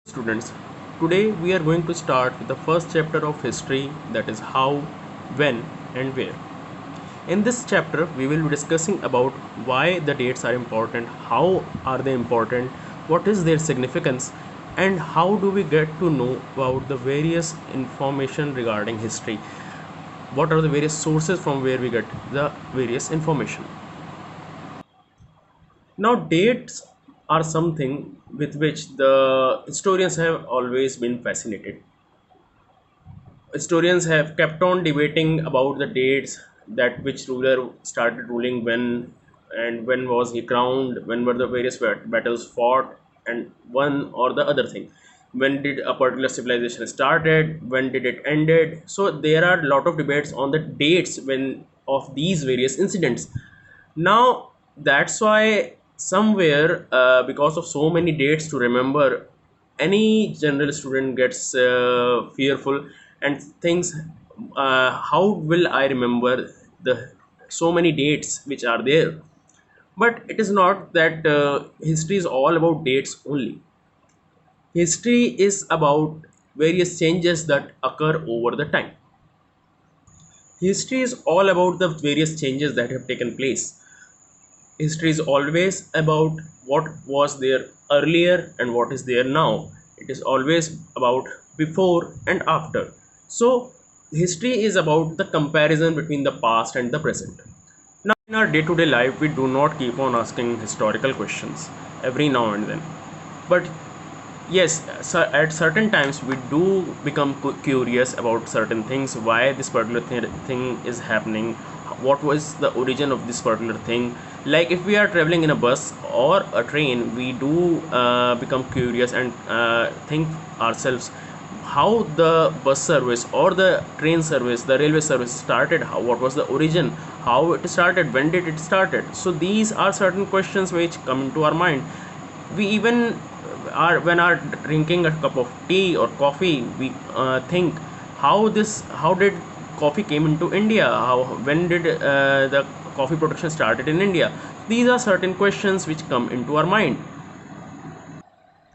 Students, today we are going to start with the first chapter of history, that is how, when and where. In this chapter we will be discussing about why the dates are important, how are they important, what is their significance, and how do we get to know about the various information regarding history. What are the various sources from where we get the various information. Now, dates are something with which the historians have always been fascinated. Historians have kept on debating about the dates, that which ruler started ruling when, and when was he crowned, when were the various battles fought, and one or the other thing. When did a particular civilization started? When did it ended? So there are a lot of debates on the dates when of these various incidents. Now that's why somewhere, because of so many dates to remember, any general student gets fearful and thinks, how will I remember the so many dates which are there. But it is not that history is all about dates only. History is about various changes that occur over the time. History is all about the various changes that have taken place. History is always about what was there earlier and what is there now. It is always about before and after. So, history is about the comparison between the past and the present. Now, in our day to day life, we do not keep on asking historical questions every now and then. But yes, so at certain times we do become curious about certain things, why this particular thing is happening, what was the origin of this particular thing. Like if we are traveling in a bus or a train, we do become curious and think ourselves how the bus service or the train service, the railway service started, how, what was the origin, how it started, when did it started. So these are certain questions which come into our mind. We even are, when are drinking a cup of tea or coffee, we think how did coffee came into India, how, when did the coffee production started in India. These are certain questions which come into our mind.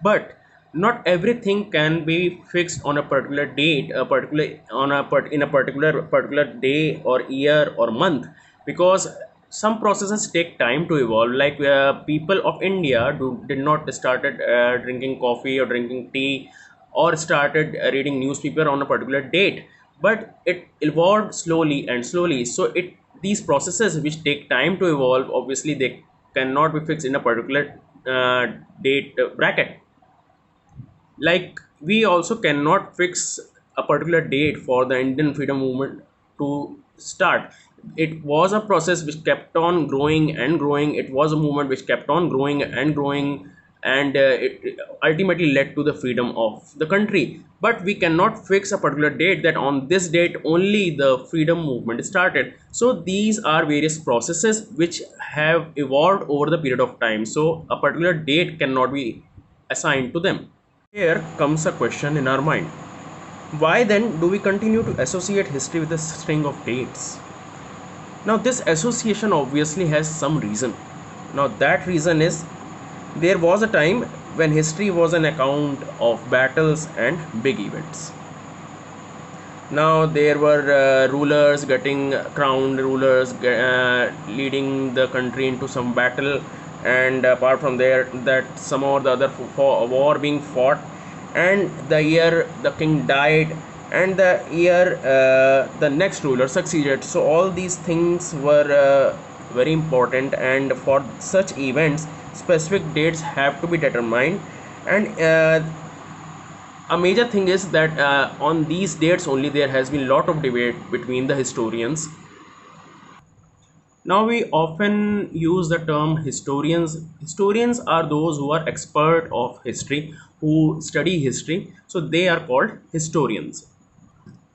But not everything can be fixed on a particular date, a particular on a in a particular day or year or month, because some processes take time to evolve. Like people of India did not started drinking coffee or drinking tea or started reading newspaper on a particular date, but it evolved slowly and slowly. So it, these processes which take time to evolve, obviously they cannot be fixed in a particular date bracket. Like we also cannot fix a particular date for the Indian freedom movement to start. It was a process which kept on growing and growing. It was a movement which kept on growing and growing, and it ultimately led to the freedom of the country. But we cannot fix a particular date that on this date only the freedom movement started. So these are various processes which have evolved over the period of time, so a particular date cannot be assigned to them. Here comes a question in our mind. Why then do we continue to associate history with a string of dates? Now, this association obviously has some reason. Now, that reason is there was a time when history was an account of battles and big events. Now, there were rulers getting crowned, rulers leading the country into some battle, and apart from there, that some or the other for war being fought, and the year the king died, and the year the next ruler succeeded. So all these things were very important, and for such events specific dates have to be determined. And a major thing is that on these dates only there has been a lot of debate between the historians. Now we often use the term historians. Historians are those who are expert of history, who study history, so they are called historians.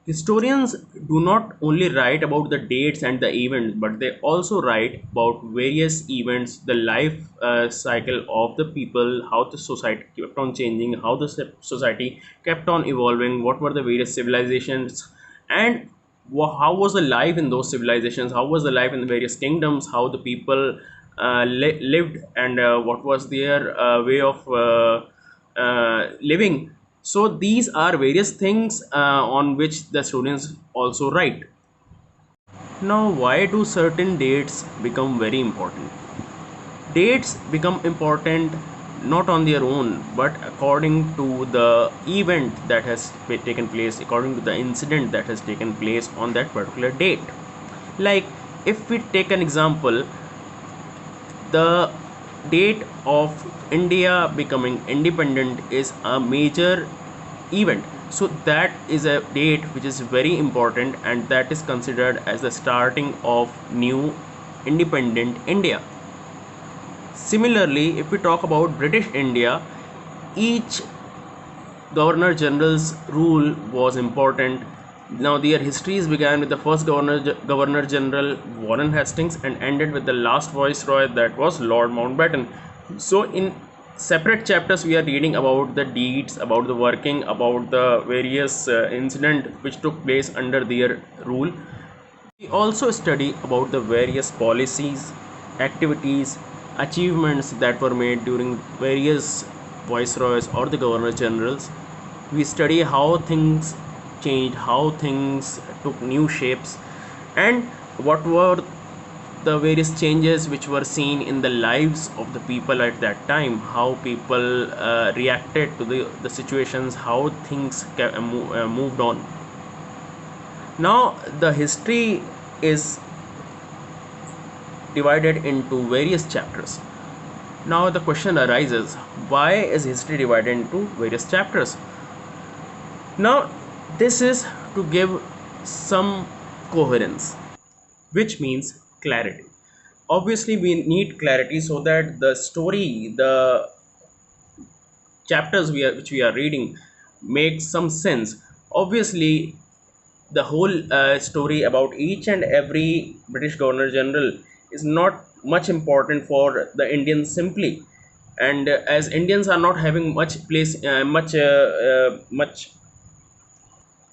Historians do not only write about the dates and the events, but they also write about various events, the life cycle of the people, how the society kept on changing, how the society kept on evolving, what were the various civilizations, and how was the life in those civilizations, how was the life in the various kingdoms, how the people lived, and what was their way of living. So these are various things on which the students also write. Now, why do certain dates become very important? Dates become important not on their own, but according to the event that has taken place, according to the incident that has taken place on that particular date. Like, if we take an example, the date of India becoming independent is a major event. So that is a date which is very important, and that is considered as the starting of new independent India. Similarly, if we talk about British India, each Governor General's rule was important. Now, their histories began with the first Governor General Warren Hastings and ended with the last Viceroy, that was Lord Mountbatten. So, in separate chapters, we are reading about the deeds, about the working, about the various incidents which took place under their rule. We also study about the various policies, activities, achievements that were made during various viceroys or the governor generals. We study how things changed, how things took new shapes, and what were the various changes which were seen in the lives of the people at that time, how people reacted to the situations, how things moved on. Now, the history is divided into various chapters. Now, the question arises, why is history divided into various chapters? Now, this is to give some coherence, which means clarity. Obviously, we need clarity so that the story, the chapters which we are reading, makes some sense. Obviously, the whole story about each and every British Governor General is not much important for the Indians simply, and as Indians are not having much,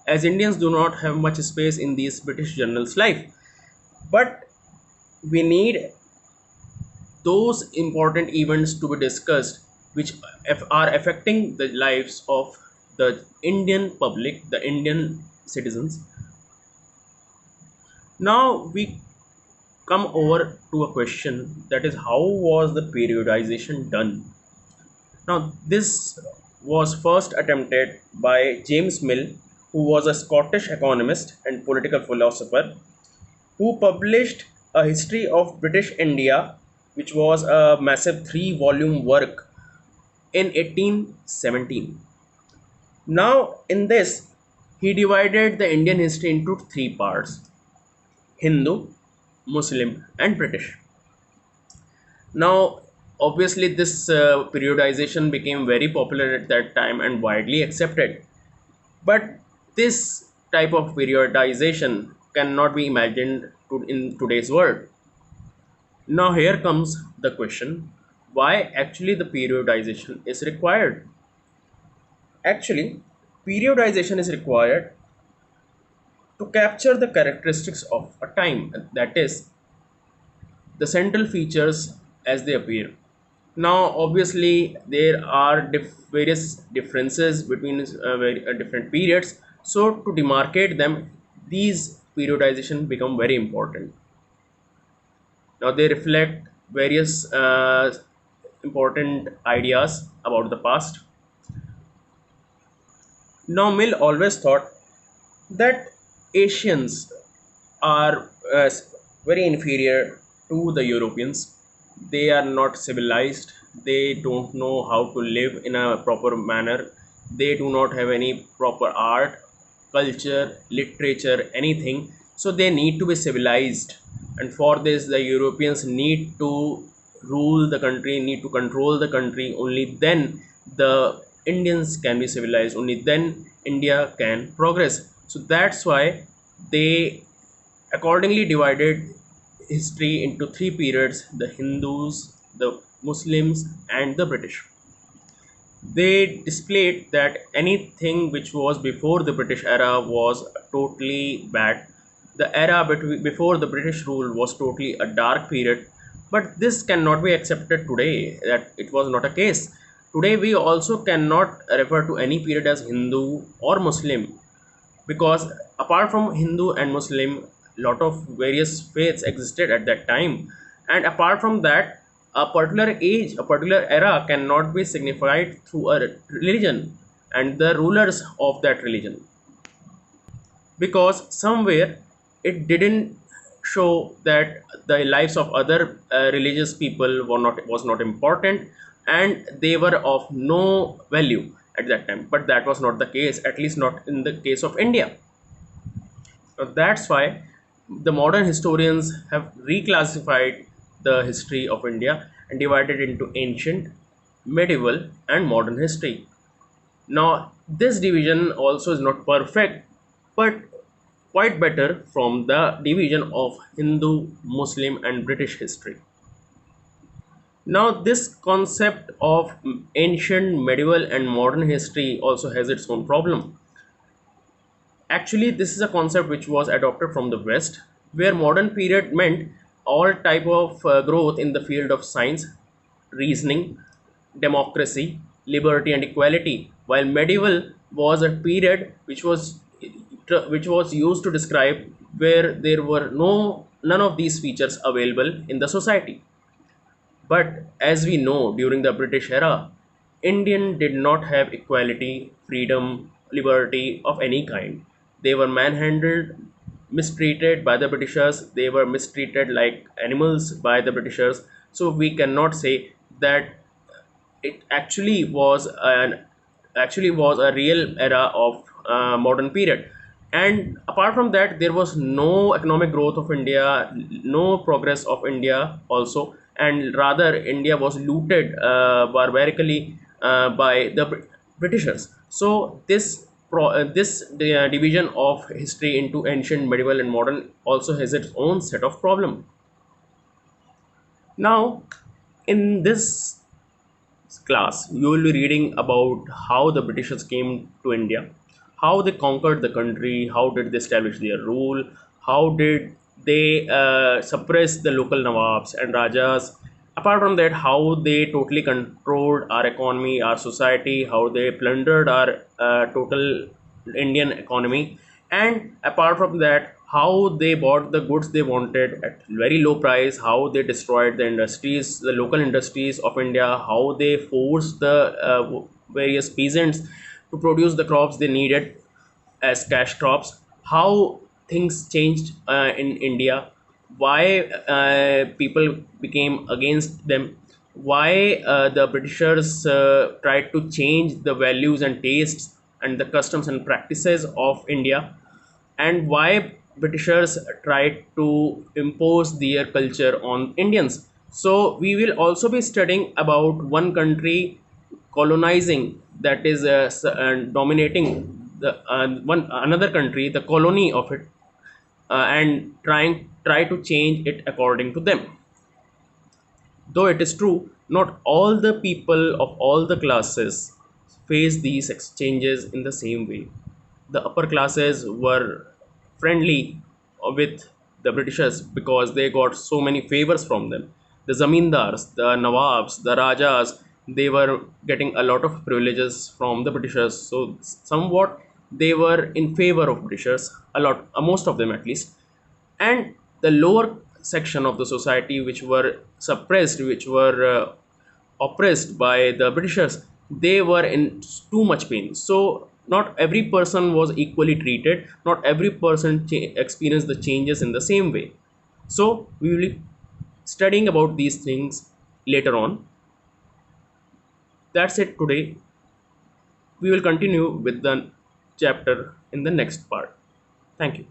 as Indians do not have much space in these British generals' life, but we need those important events to be discussed which are affecting the lives of the Indian public, the Indian citizens. Now we come over to a question, that is, how was the periodization done? Now, this was first attempted by James Mill, who was a Scottish economist and political philosopher, who published a history of British India, which was a massive three-volume work in 1817. Now, in this, he divided the Indian history into three parts: Hindu, Muslim, and British. Now, obviously, this periodization became very popular at that time and widely accepted. But this type of periodization cannot be imagined in today's world. Now, here comes the question, why actually the periodization is required? Actually, periodization is required to capture the characteristics of a time, that is, the central features as they appear. Now, obviously, there are various differences between different periods. So, to demarcate them, these periodization become very important. Now, they reflect various important ideas about the past. Now, Mill always thought that Asians are very inferior to the Europeans. They are not civilized. They don't know how to live in a proper manner. They do not have any proper art, culture, literature, anything. So they need to be civilized. And for this, the Europeans need to rule the country, need to control the country. Only then the Indians can be civilized. Only then India can progress. So that's why they accordingly divided history into three periods: the Hindus, the Muslims, and the British. They displayed that anything which was before the British era was totally bad. The era before the British rule was totally a dark period, but this cannot be accepted today that it was not a case. Today, we also cannot refer to any period as Hindu or Muslim, because apart from Hindu and Muslim, lot of various faiths existed at that time, and apart from that, a particular age, a particular era cannot be signified through a religion and the rulers of that religion, because somewhere it didn't show that the lives of other religious people was not important, and they were of no value at that time. But that was not the case, at least not in the case of India. That's why the modern historians have reclassified the history of India and divided into ancient, medieval, and modern history. Now, this division also is not perfect, but quite better from the division of Hindu, Muslim, and British history. Now, this concept of ancient, medieval, and modern history also has its own problem. Actually, this is a concept which was adopted from the West, where modern period meant all type of growth in the field of science, reasoning, democracy, liberty, and equality, while medieval was a period which was used to describe where there were none of these features available in the society. But as we know, during the British era, Indian did not have equality, freedom, liberty of any kind. They were manhandled, mistreated by the Britishers. They were mistreated like animals by the Britishers. So we cannot say that it actually was a real era of modern period. And apart from that, there was no economic growth of India, no progress of India also, and rather India was looted barbarically by the Britishers. So this division of history into ancient, medieval, and modern also has its own set of problem. Now, in this class, you will be reading about how the Britishers came to India, how they conquered the country, how did they establish their rule, how did they suppress the local Nawabs and Rajas. Apart from that, how they totally controlled our economy, our society, how they plundered our total Indian economy, and apart from that, how they bought the goods they wanted at very low price, how they destroyed the industries, the local industries of India, how they forced the various peasants to produce the crops they needed as cash crops, how things changed in India, why people became against them, why the Britishers tried to change the values and tastes and the customs and practices of India, and why Britishers tried to impose their culture on Indians. So we will also be studying about one country colonizing, that is dominating the one another country, the colony of it, and try to change it according to them. Though it is true, not all the people of all the classes face these exchanges in the same way. The upper classes were friendly with the Britishers because they got so many favors from them. The zamindars, the nawabs, the rajas, they were getting a lot of privileges from the Britishers. So somewhat they were in favor of Britishers, a lot, most of them at least. And the lower section of the society which were suppressed, which were oppressed by the Britishers, they were in too much pain. So not every person was equally treated, not every person experienced the changes in the same way. So we will be studying about these things later on. That's it today. We will continue with the chapter in the next part. Thank you.